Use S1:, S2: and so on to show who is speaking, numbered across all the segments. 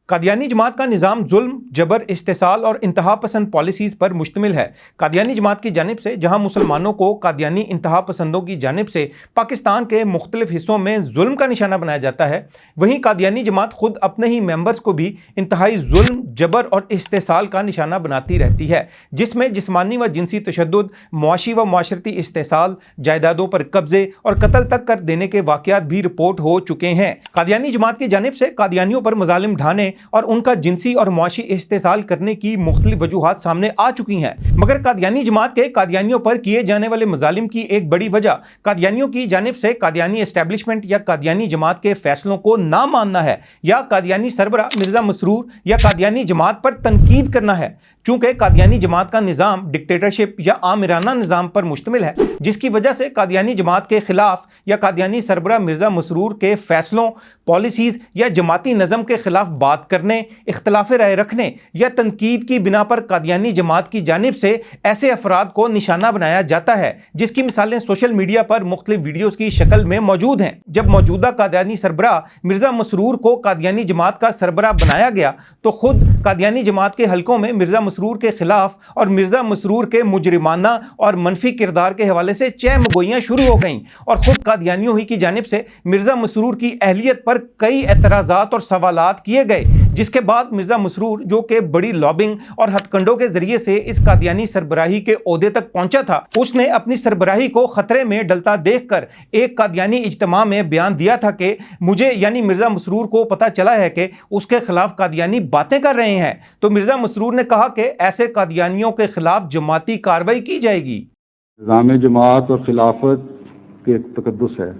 S1: قادیانی جماعت کا نظام ظلم، جبر، استحصال اور انتہا پسند پالیسیز پر مشتمل ہے۔ قادیانی جماعت کی جانب سے جہاں مسلمانوں کو قادیانی انتہا پسندوں کی جانب سے پاکستان کے مختلف حصوں میں ظلم کا نشانہ بنایا جاتا ہے، وہیں قادیانی جماعت خود اپنے ہی ممبرز کو بھی انتہائی ظلم، جبر اور استحصال کا نشانہ بناتی رہتی ہے، جس میں جسمانی و جنسی تشدد، معاشی و معاشرتی استحصال، جائیدادوں پر قبضے اور قتل تک کر دینے کے واقعات بھی رپورٹ ہو چکے ہیں۔ قادیانی جماعت کی جانب سے قادیانیوں پر مظالم ڈھانے اور ان کا جنسی اور معاشی استحصال کرنے کی مختلف وجوہات سامنے آ چکی ہیں، مگر قادیانی جماعت کے قادیانیوں پر کیے جانے والے مظالم کی ایک بڑی وجہ قادیانیوں کی جانب سے قادیانی اسٹیبلشمنٹ یا قادیانی جماعت کے فیصلوں کو نہ ماننا ہے یا قادیانی سربراہ مرزا مسرور یا قادیانی جماعت پر تنقید کرنا ہے، چونکہ قادیانی جماعت کا نظام ڈکٹیٹرشپ یا آمرانہ نظام پر مشتمل ہے، جس کی وجہ سے قادیانی جماعت کے خلاف یا قادیانی سربراہ مرزا مسرور کے فیصلوں، پالیسیز یا جماعتی نظم کے خلاف بات کرنے، اختلاف رائے رکھنے یا تنقید کی بنا پر قادیانی جماعت کی جانب سے ایسے افراد کو نشانہ بنایا جاتا ہے، جس کی مثالیں سوشل میڈیا پر مختلف ویڈیوز کی شکل میں موجود ہیں۔ جب موجودہ قادیانی سربراہ مرزا مسرور کو قادیانی جماعت کا سربراہ بنایا گیا تو خود قادیانی جماعت کے حلقوں میں مرزا مسرور کے خلاف اور مرزا مسرور کے مجرمانہ اور منفی کردار کے حوالے سے چہم گوئیاں شروع ہو گئیں، اور خود قادیانیوں ہی کی جانب سے مرزا مسرور کی اہلیت پر کئی اعتراضات اور سوالات کیے گئے، جس کے بعد مرزا مسرور، جو کہ بڑی لابنگ اور ہتھ کنڈوں کے ذریعے سے اس قادیانی سربراہی کے عہدے تک پہنچا تھا، اس نے اپنی سربراہی کو خطرے میں ڈلتا دیکھ کر ایک قادیانی اجتماع میں بیان دیا تھا کہ مجھے یعنی مرزا مسرور کو پتہ چلا ہے کہ اس کے خلاف قادیانی باتیں کر رہے ہیں، تو مرزا مسرور نے کہا کہ ایسے قادیانیوں کے خلاف جماعتی کارروائی کی جائے گی۔
S2: نظام جماعت اور خلافت کے تقدس ہے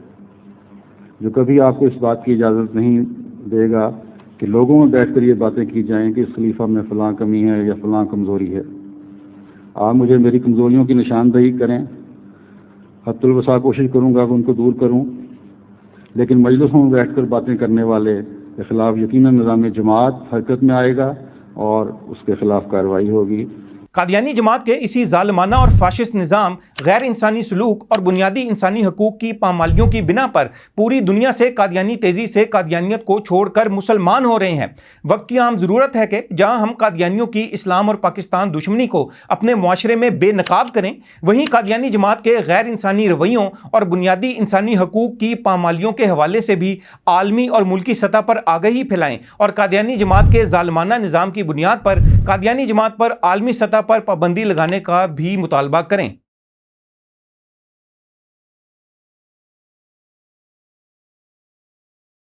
S2: جو کبھی آپ کو اس بات کی اجازت نہیں دے گا کہ لوگوں میں بیٹھ کر یہ باتیں کی جائیں کہ اس خلیفہ میں فلاں کمی ہے یا فلاں کمزوری ہے۔ آپ مجھے میری کمزوریوں کی نشاندہی کریں، حد الوسع کوشش کروں گا کہ ان کو دور کروں، لیکن مجلسوں میں بیٹھ کر باتیں کرنے والے کے خلاف یقیناً نظام جماعت حرکت میں آئے گا اور اس کے خلاف کارروائی ہوگی۔
S1: قادیانی جماعت کے اسی ظالمانہ اور فاشسٹ نظام، غیر انسانی سلوک اور بنیادی انسانی حقوق کی پامالیوں کی بنا پر پوری دنیا سے قادیانی تیزی سے قادیانیت کو چھوڑ کر مسلمان ہو رہے ہیں۔ وقت کی عام ضرورت ہے کہ جہاں ہم قادیانیوں کی اسلام اور پاکستان دشمنی کو اپنے معاشرے میں بے نقاب کریں، وہیں قادیانی جماعت کے غیر انسانی رویوں اور بنیادی انسانی حقوق کی پامالیوں کے حوالے سے بھی عالمی اور ملکی سطح پر آگہی پھیلائیں، اور قادیانی جماعت کے ظالمانہ نظام کی بنیاد پر قادیانی جماعت پر عالمی سطح پر پابندی لگانے کا بھی مطالبہ کریں۔